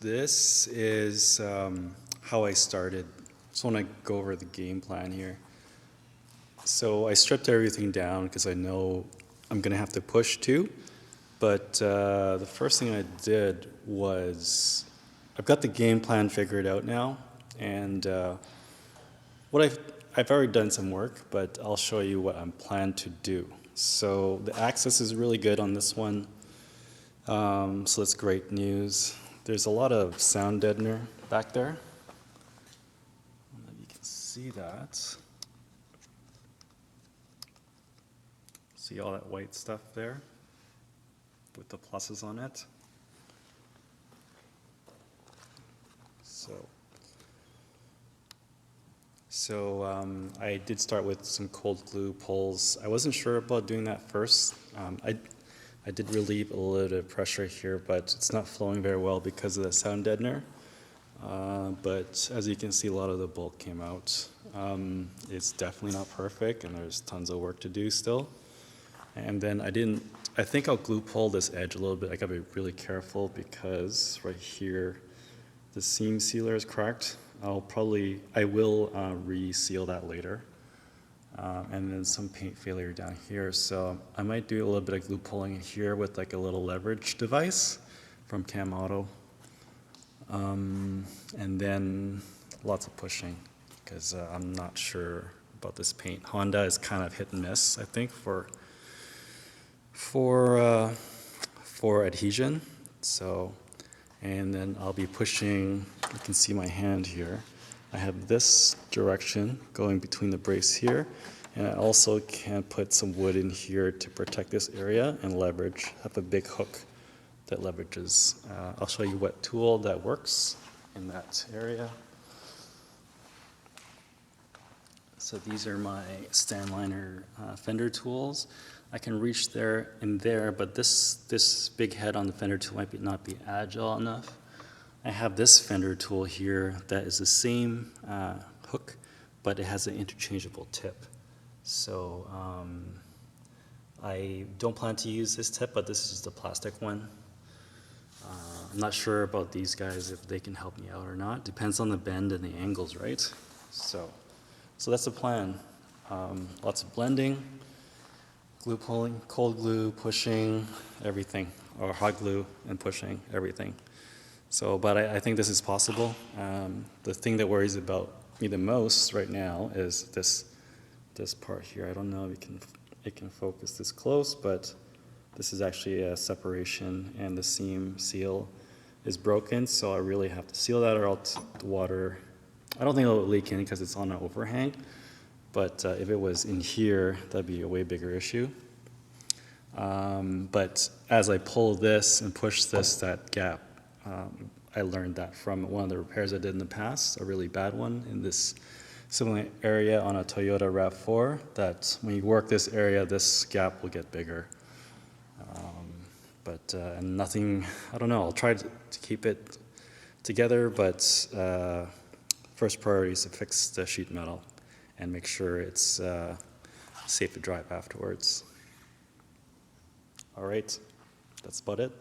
This is how I started. Just want to go over the game plan here. So I stripped everything down because I know I'm going to have to push too. But the first thing I did was, I've got the game plan figured out now. And I've already done some work, but I'll show you what I'm planned to do. So the access is really good on this one. So that's great news. There's a lot of sound deadener back there. You can see that. See all that white stuff there with the pluses on it. So I did start with some cold glue pulls. I wasn't sure about doing that first. I did relieve a little bit of pressure here, but it's not flowing very well because of the sound deadener. But as you can see, a lot of the bulk came out. It's definitely not perfect, and there's tons of work to do still. And then I think I'll glue pull this edge a little bit. I gotta be really careful because right here, the seam sealer is cracked. I will reseal that later. And then some paint failure down here. So I might do a little bit of glue pulling here with like a little leverage device from Cam Auto. And then lots of pushing because I'm not sure about this paint. Honda is kind of hit and miss, I think, for adhesion. So, and then I'll be pushing, you can see my hand here. I have this direction going between the brace here, and I also can put some wood in here to protect this area and leverage, have a big hook that leverages. I'll show you what tool that works in that area. So these are my Stanliner fender tools. I can reach there and there, but this big head on the fender tool might not be agile enough. I have this fender tool here that is the same hook, but it has an interchangeable tip. So I don't plan to use this tip, but this is the plastic one. I'm not sure about these guys, if they can help me out or not. Depends on the bend and the angles, right? So that's the plan. Lots of blending, glue pulling, cold glue, pushing, everything, or hot glue and pushing, everything. So, but I think this is possible. The thing that worries about me the most right now is this part here. I don't know if it can focus this close, but this is actually a separation, and the seam seal is broken, so I really have to seal that, or else the water, I don't think it'll leak in because it's on an overhang, but if it was in here, that'd be a way bigger issue. But as I pull this and push this, that gap, I learned that from one of the repairs I did in the past, a really bad one in this similar area on a Toyota RAV4, that when you work this area, this gap will get bigger. And nothing, I don't know, I'll try to keep it together, but first priority is to fix the sheet metal and make sure it's safe to drive afterwards. All right, that's about it.